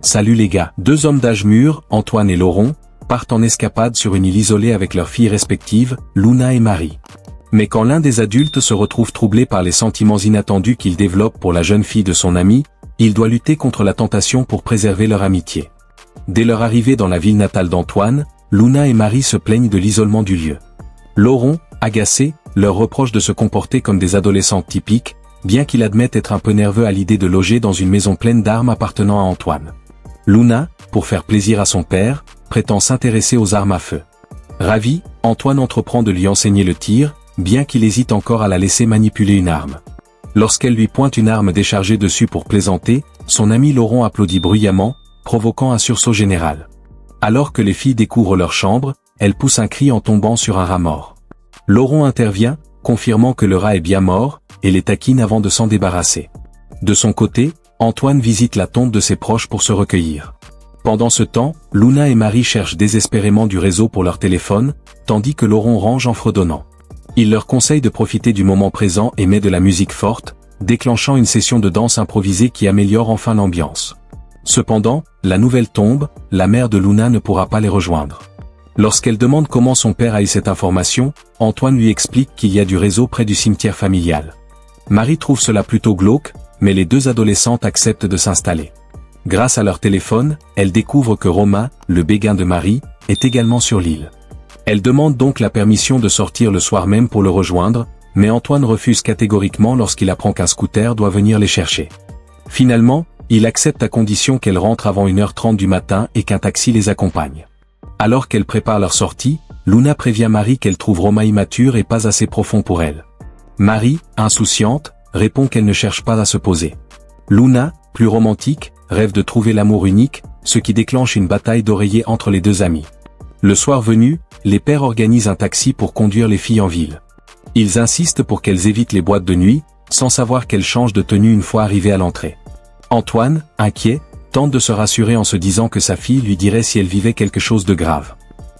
Salut les gars. Deux hommes d'âge mûr, Antoine et Laurent, partent en escapade sur une île isolée avec leurs filles respectives, Luna et Marie. Mais quand l'un des adultes se retrouve troublé par les sentiments inattendus qu'il développe pour la jeune fille de son ami, il doit lutter contre la tentation pour préserver leur amitié. Dès leur arrivée dans la ville natale d'Antoine, Luna et Marie se plaignent de l'isolement du lieu. Laurent, agacé, leur reproche de se comporter comme des adolescents typiques, bien qu'il admette être un peu nerveux à l'idée de loger dans une maison pleine d'armes appartenant à Antoine. Luna, pour faire plaisir à son père, prétend s'intéresser aux armes à feu. Ravi, Antoine entreprend de lui enseigner le tir, bien qu'il hésite encore à la laisser manipuler une arme. Lorsqu'elle lui pointe une arme déchargée dessus pour plaisanter, son ami Laurent applaudit bruyamment, provoquant un sursaut général. Alors que les filles découvrent leur chambre, elles poussent un cri en tombant sur un rat mort. Laurent intervient, confirmant que le rat est bien mort, et les taquine avant de s'en débarrasser. De son côté, Antoine visite la tombe de ses proches pour se recueillir. Pendant ce temps, Luna et Marie cherchent désespérément du réseau pour leur téléphone, tandis que Laurent range en fredonnant. Il leur conseille de profiter du moment présent et met de la musique forte, déclenchant une session de danse improvisée qui améliore enfin l'ambiance. Cependant, la nouvelle tombe, la mère de Luna ne pourra pas les rejoindre. Lorsqu'elle demande comment son père a eu cette information, Antoine lui explique qu'il y a du réseau près du cimetière familial. Marie trouve cela plutôt glauque, mais les deux adolescentes acceptent de s'installer. Grâce à leur téléphone, elles découvrent que Romain, le béguin de Marie, est également sur l'île. Elle demande donc la permission de sortir le soir même pour le rejoindre, mais Antoine refuse catégoriquement lorsqu'il apprend qu'un scooter doit venir les chercher. Finalement, il accepte à condition qu'elles rentrent avant 1h30 du matin et qu'un taxi les accompagne. Alors qu'elle prépare leur sortie, Luna prévient Marie qu'elle trouve Romain immature et pas assez profond pour elle. Marie, insouciante, répond qu'elle ne cherche pas à se poser. Luna, plus romantique, rêve de trouver l'amour unique, ce qui déclenche une bataille d'oreillers entre les deux amis. Le soir venu, les pères organisent un taxi pour conduire les filles en ville. Ils insistent pour qu'elles évitent les boîtes de nuit, sans savoir qu'elles changent de tenue une fois arrivées à l'entrée. Antoine, inquiet, tente de se rassurer en se disant que sa fille lui dirait si elle vivait quelque chose de grave.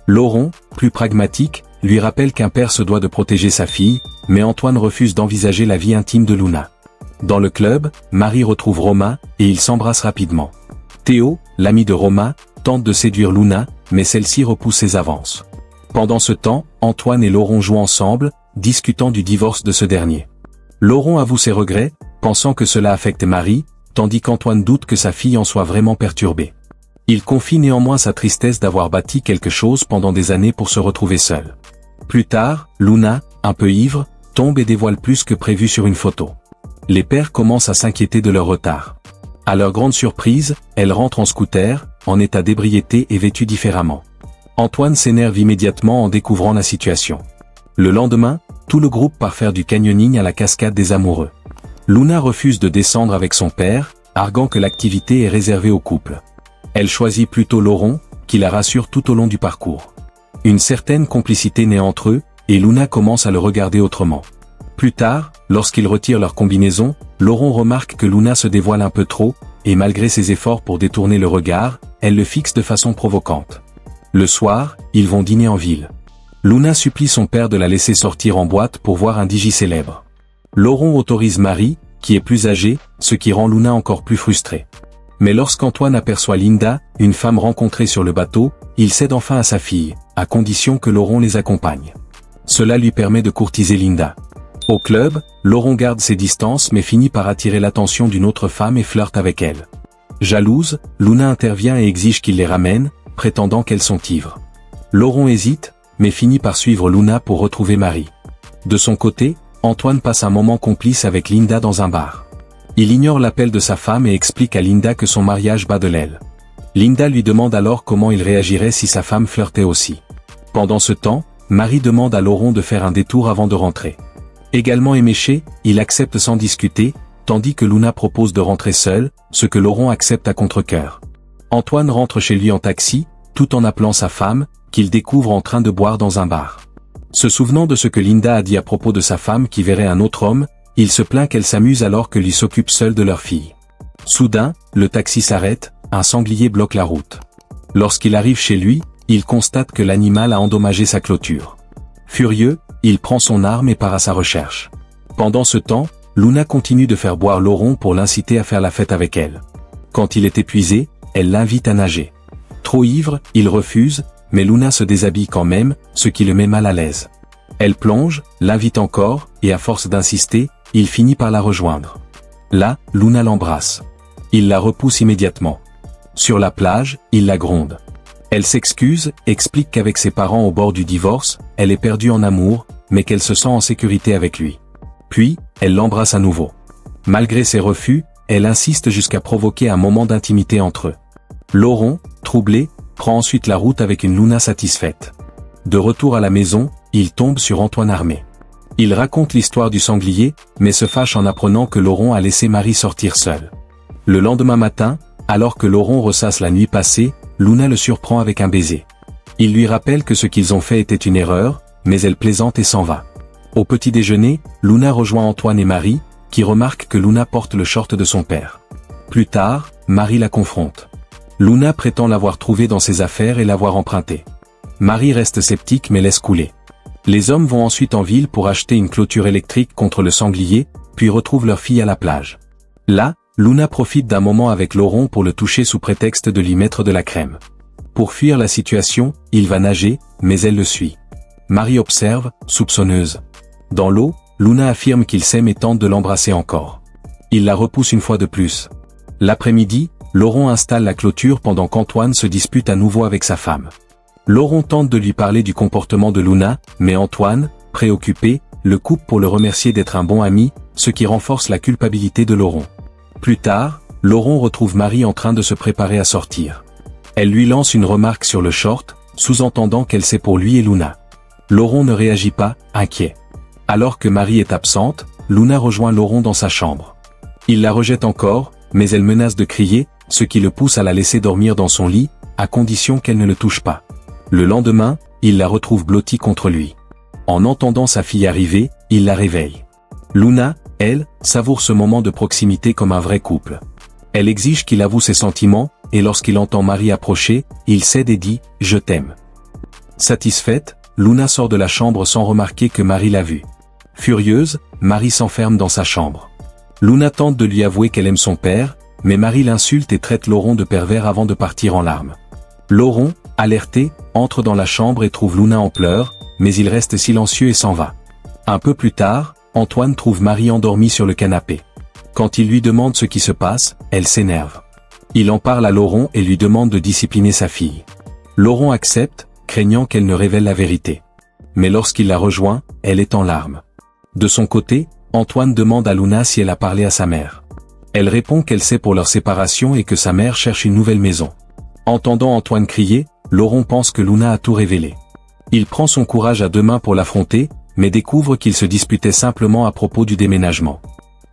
Laurent, plus pragmatique, lui rappelle qu'un père se doit de protéger sa fille, mais Antoine refuse d'envisager la vie intime de Luna. Dans le club, Marie retrouve Romain, et ils s'embrassent rapidement. Théo, l'ami de Romain, tente de séduire Luna, mais celle-ci repousse ses avances. Pendant ce temps, Antoine et Laurent jouent ensemble, discutant du divorce de ce dernier. Laurent avoue ses regrets, pensant que cela affecte Marie, tandis qu'Antoine doute que sa fille en soit vraiment perturbée. Il confie néanmoins sa tristesse d'avoir bâti quelque chose pendant des années pour se retrouver seul. Plus tard, Luna, un peu ivre, tombe et dévoile plus que prévu sur une photo. Les pères commencent à s'inquiéter de leur retard. À leur grande surprise, elle rentre en scooter, en état d'ébriété et vêtue différemment. Antoine s'énerve immédiatement en découvrant la situation. Le lendemain, tout le groupe part faire du canyoning à la cascade des amoureux. Luna refuse de descendre avec son père, arguant que l'activité est réservée au couple. Elle choisit plutôt Laurent, qui la rassure tout au long du parcours. Une certaine complicité naît entre eux, et Luna commence à le regarder autrement. Plus tard, lorsqu'ils retirent leur combinaison, Laurent remarque que Luna se dévoile un peu trop, et malgré ses efforts pour détourner le regard, elle le fixe de façon provocante. Le soir, ils vont dîner en ville. Luna supplie son père de la laisser sortir en boîte pour voir un DJ célèbre. Laurent autorise Marie, qui est plus âgée, ce qui rend Luna encore plus frustrée. Mais lorsqu'Antoine aperçoit Linda, une femme rencontrée sur le bateau, il cède enfin à sa fille, à condition que Laurent les accompagne. Cela lui permet de courtiser Linda. Au club, Laurent garde ses distances mais finit par attirer l'attention d'une autre femme et flirte avec elle. Jalouse, Luna intervient et exige qu'il les ramène, prétendant qu'elles sont ivres. Laurent hésite, mais finit par suivre Luna pour retrouver Marie. De son côté, Antoine passe un moment complice avec Linda dans un bar. Il ignore l'appel de sa femme et explique à Linda que son mariage bat de l'aile. Linda lui demande alors comment il réagirait si sa femme flirtait aussi. Pendant ce temps, Marie demande à Laurent de faire un détour avant de rentrer. Également éméché, il accepte sans discuter, tandis que Luna propose de rentrer seule, ce que Laurent accepte à contre-cœur. Antoine rentre chez lui en taxi, tout en appelant sa femme, qu'il découvre en train de boire dans un bar. Se souvenant de ce que Linda a dit à propos de sa femme qui verrait un autre homme, il se plaint qu'elle s'amuse alors que lui s'occupe seul de leur fille. Soudain, le taxi s'arrête, un sanglier bloque la route. Lorsqu'il arrive chez lui, il constate que l'animal a endommagé sa clôture. Furieux, il prend son arme et part à sa recherche. Pendant ce temps, Luna continue de faire boire Laurent pour l'inciter à faire la fête avec elle. Quand il est épuisé, elle l'invite à nager. Trop ivre, il refuse, mais Luna se déshabille quand même, ce qui le met mal à l'aise. Elle plonge, l'invite encore, et à force d'insister, il finit par la rejoindre. Là, Luna l'embrasse. Il la repousse immédiatement. Sur la plage, il la gronde. Elle s'excuse, explique qu'avec ses parents au bord du divorce, elle est perdue en amour, mais qu'elle se sent en sécurité avec lui. Puis, elle l'embrasse à nouveau. Malgré ses refus, elle insiste jusqu'à provoquer un moment d'intimité entre eux. Laurent, troublé, prend ensuite la route avec une Luna satisfaite. De retour à la maison, il tombe sur Antoine armé. Il raconte l'histoire du sanglier, mais se fâche en apprenant que Laurent a laissé Marie sortir seule. Le lendemain matin, alors que Laurent ressasse la nuit passée, Luna le surprend avec un baiser. Il lui rappelle que ce qu'ils ont fait était une erreur, mais elle plaisante et s'en va. Au petit déjeuner, Luna rejoint Antoine et Marie, qui remarquent que Luna porte le short de son père. Plus tard, Marie la confronte. Luna prétend l'avoir trouvé dans ses affaires et l'avoir emprunté. Marie reste sceptique mais laisse couler. Les hommes vont ensuite en ville pour acheter une clôture électrique contre le sanglier, puis retrouvent leur fille à la plage. Là, Luna profite d'un moment avec Laurent pour le toucher sous prétexte de lui mettre de la crème. Pour fuir la situation, il va nager, mais elle le suit. Marie observe, soupçonneuse. Dans l'eau, Luna affirme qu'il s'aime et tente de l'embrasser encore. Il la repousse une fois de plus. L'après-midi, Laurent installe la clôture pendant qu'Antoine se dispute à nouveau avec sa femme. Laurent tente de lui parler du comportement de Luna, mais Antoine, préoccupé, le coupe pour le remercier d'être un bon ami, ce qui renforce la culpabilité de Laurent. Plus tard, Laurent retrouve Marie en train de se préparer à sortir. Elle lui lance une remarque sur le short, sous-entendant qu'elle sait pour lui et Luna. Laurent ne réagit pas, inquiet. Alors que Marie est absente, Luna rejoint Laurent dans sa chambre. Il la rejette encore, mais elle menace de crier, ce qui le pousse à la laisser dormir dans son lit, à condition qu'elle ne le touche pas. Le lendemain, il la retrouve blottie contre lui. En entendant sa fille arriver, il la réveille. Luna, elle, savoure ce moment de proximité comme un vrai couple. Elle exige qu'il avoue ses sentiments, et lorsqu'il entend Marie approcher, il cède et dit « Je t'aime ». Satisfaite, Luna sort de la chambre sans remarquer que Marie l'a vue. Furieuse, Marie s'enferme dans sa chambre. Luna tente de lui avouer qu'elle aime son père, mais Marie l'insulte et traite Laurent de pervers avant de partir en larmes. Laurent, alerté, entre dans la chambre et trouve Luna en pleurs, mais il reste silencieux et s'en va. Un peu plus tard, Antoine trouve Marie endormie sur le canapé. Quand il lui demande ce qui se passe, elle s'énerve. Il en parle à Laurent et lui demande de discipliner sa fille. Laurent accepte, craignant qu'elle ne révèle la vérité. Mais lorsqu'il la rejoint, elle est en larmes. De son côté, Antoine demande à Luna si elle a parlé à sa mère. Elle répond qu'elle sait pour leur séparation et que sa mère cherche une nouvelle maison. Entendant Antoine crier, Laurent pense que Luna a tout révélé. Il prend son courage à deux mains pour l'affronter, mais découvre qu'ils se disputaient simplement à propos du déménagement.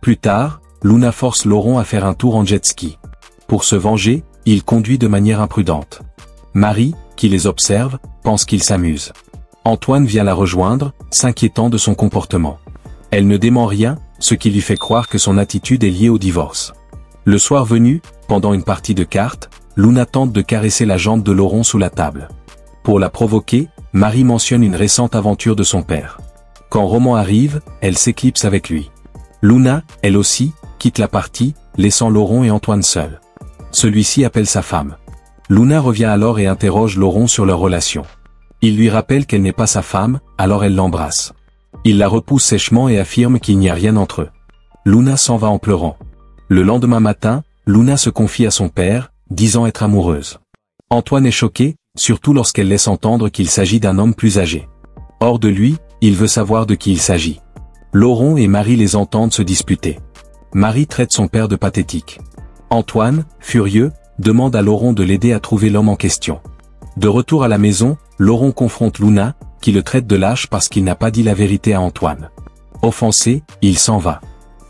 Plus tard, Luna force Laurent à faire un tour en jet ski. Pour se venger, il conduit de manière imprudente. Marie, qui les observe, pense qu'il s'amuse. Antoine vient la rejoindre, s'inquiétant de son comportement. Elle ne dément rien, ce qui lui fait croire que son attitude est liée au divorce. Le soir venu, pendant une partie de cartes, Luna tente de caresser la jambe de Laurent sous la table. Pour la provoquer, Marie mentionne une récente aventure de son père. Quand Roman arrive, elle s'éclipse avec lui. Luna, elle aussi, quitte la partie, laissant Laurent et Antoine seuls. Celui-ci appelle sa femme. Luna revient alors et interroge Laurent sur leur relation. Il lui rappelle qu'elle n'est pas sa femme, alors elle l'embrasse. Il la repousse sèchement et affirme qu'il n'y a rien entre eux. Luna s'en va en pleurant. Le lendemain matin, Luna se confie à son père, disant être amoureuse. Antoine est choqué, surtout lorsqu'elle laisse entendre qu'il s'agit d'un homme plus âgé. Hors de lui, il veut savoir de qui il s'agit. Laurent et Marie les entendent se disputer. Marie traite son père de pathétique. Antoine, furieux, demande à Laurent de l'aider à trouver l'homme en question. De retour à la maison, Laurent confronte Luna, qui le traite de lâche parce qu'il n'a pas dit la vérité à Antoine. Offensé, il s'en va.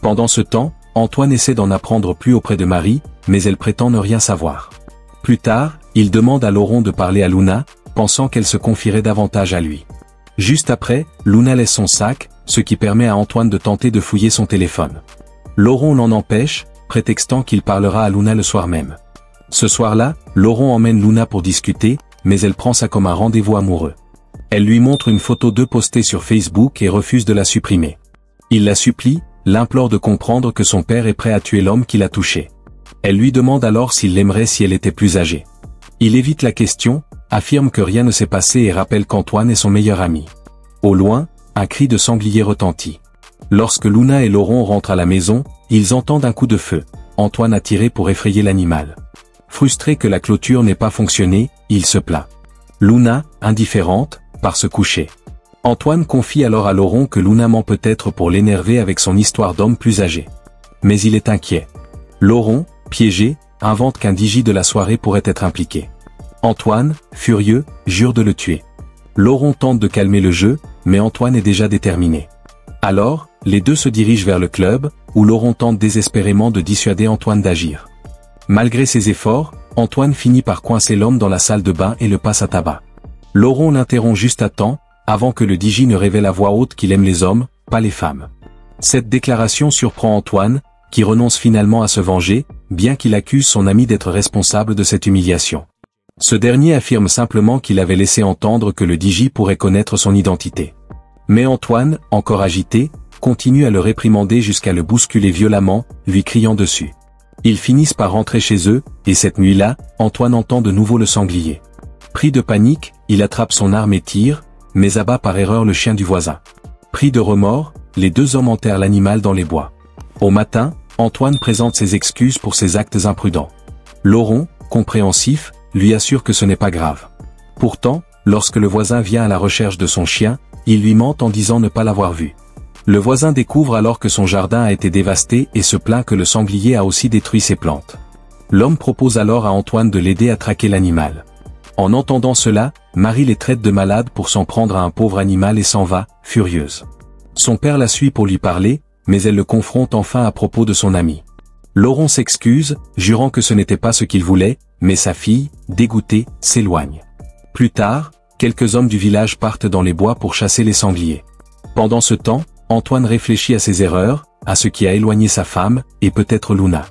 Pendant ce temps, Antoine essaie d'en apprendre plus auprès de Marie, mais elle prétend ne rien savoir. Plus tard, il demande à Laurent de parler à Luna, pensant qu'elle se confierait davantage à lui. Juste après, Luna laisse son sac, ce qui permet à Antoine de tenter de fouiller son téléphone. Laurent l'en empêche, prétextant qu'il parlera à Luna le soir même. Ce soir-là, Laurent emmène Luna pour discuter, mais elle prend ça comme un rendez-vous amoureux. Elle lui montre une photo d'eux postée sur Facebook et refuse de la supprimer. Il la supplie, l'implore de comprendre que son père est prêt à tuer l'homme qui l'a touché. Elle lui demande alors s'il l'aimerait si elle était plus âgée. Il évite la question, affirme que rien ne s'est passé et rappelle qu'Antoine est son meilleur ami. Au loin, un cri de sanglier retentit. Lorsque Luna et Laurent rentrent à la maison, ils entendent un coup de feu. Antoine a tiré pour effrayer l'animal. Frustré que la clôture n'ait pas fonctionné, il se plaint. Luna, indifférente, part se coucher. Antoine confie alors à Laurent que Luna ment peut-être pour l'énerver avec son histoire d'homme plus âgé. Mais il est inquiet. Laurent, piégé, invente qu'un digi de la soirée pourrait être impliqué. Antoine, furieux, jure de le tuer. Laurent tente de calmer le jeu, mais Antoine est déjà déterminé. Alors, les deux se dirigent vers le club, où Laurent tente désespérément de dissuader Antoine d'agir. Malgré ses efforts, Antoine finit par coincer l'homme dans la salle de bain et le passe à tabac. Laurent l'interrompt juste à temps, avant que le digi ne révèle à voix haute qu'il aime les hommes, pas les femmes. Cette déclaration surprend Antoine, qui renonce finalement à se venger, bien qu'il accuse son ami d'être responsable de cette humiliation. Ce dernier affirme simplement qu'il avait laissé entendre que le digi pourrait connaître son identité. Mais Antoine, encore agité, continue à le réprimander jusqu'à le bousculer violemment, lui criant dessus. Ils finissent par rentrer chez eux, et cette nuit-là, Antoine entend de nouveau le sanglier. Pris de panique, il attrape son arme et tire, mais abat par erreur le chien du voisin. Pris de remords, les deux hommes enterrent l'animal dans les bois. Au matin, Antoine présente ses excuses pour ses actes imprudents. Laurent, compréhensif, lui assure que ce n'est pas grave. Pourtant, lorsque le voisin vient à la recherche de son chien, il lui ment en disant ne pas l'avoir vu. Le voisin découvre alors que son jardin a été dévasté et se plaint que le sanglier a aussi détruit ses plantes. L'homme propose alors à Antoine de l'aider à traquer l'animal. En entendant cela, Marie les traite de malades pour s'en prendre à un pauvre animal et s'en va, furieuse. Son père la suit pour lui parler, mais elle le confronte enfin à propos de son ami. Laurent s'excuse, jurant que ce n'était pas ce qu'il voulait, mais sa fille, dégoûtée, s'éloigne. Plus tard, quelques hommes du village partent dans les bois pour chasser les sangliers. Pendant ce temps, Antoine réfléchit à ses erreurs, à ce qui a éloigné sa femme, et peut-être Luna.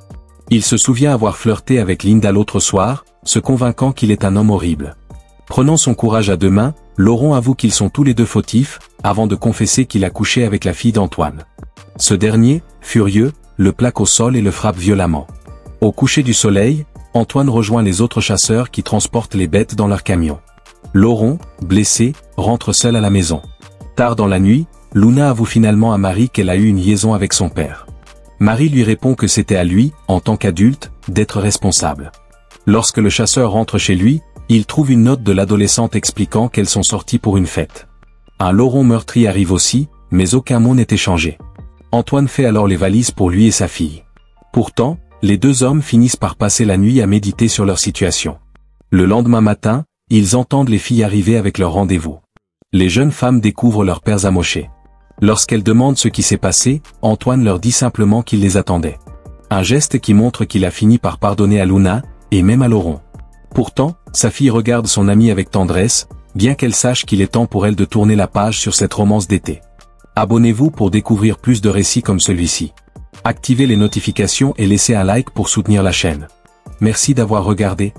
Il se souvient avoir flirté avec Linda l'autre soir, se convainquant qu'il est un homme horrible. Prenant son courage à deux mains, Laurent avoue qu'ils sont tous les deux fautifs, avant de confesser qu'il a couché avec la fille d'Antoine. Ce dernier, furieux, le plaque au sol et le frappe violemment. Au coucher du soleil, Antoine rejoint les autres chasseurs qui transportent les bêtes dans leur camion. Laurent, blessé, rentre seul à la maison. Tard dans la nuit, Luna avoue finalement à Marie qu'elle a eu une liaison avec son père. Marie lui répond que c'était à lui, en tant qu'adulte, d'être responsable. Lorsque le chasseur rentre chez lui, il trouve une note de l'adolescente expliquant qu'elles sont sorties pour une fête. Un Laurent meurtri arrive aussi, mais aucun mot n'est échangé. Antoine fait alors les valises pour lui et sa fille. Pourtant, les deux hommes finissent par passer la nuit à méditer sur leur situation. Le lendemain matin, ils entendent les filles arriver avec leur rendez-vous. Les jeunes femmes découvrent leurs pères amochés. Lorsqu'elles demandent ce qui s'est passé, Antoine leur dit simplement qu'il les attendait. Un geste qui montre qu'il a fini par pardonner à Luna, et même à Laurent. Pourtant, sa fille regarde son ami avec tendresse, bien qu'elle sache qu'il est temps pour elle de tourner la page sur cette romance d'été. Abonnez-vous pour découvrir plus de récits comme celui-ci. Activez les notifications et laissez un like pour soutenir la chaîne. Merci d'avoir regardé.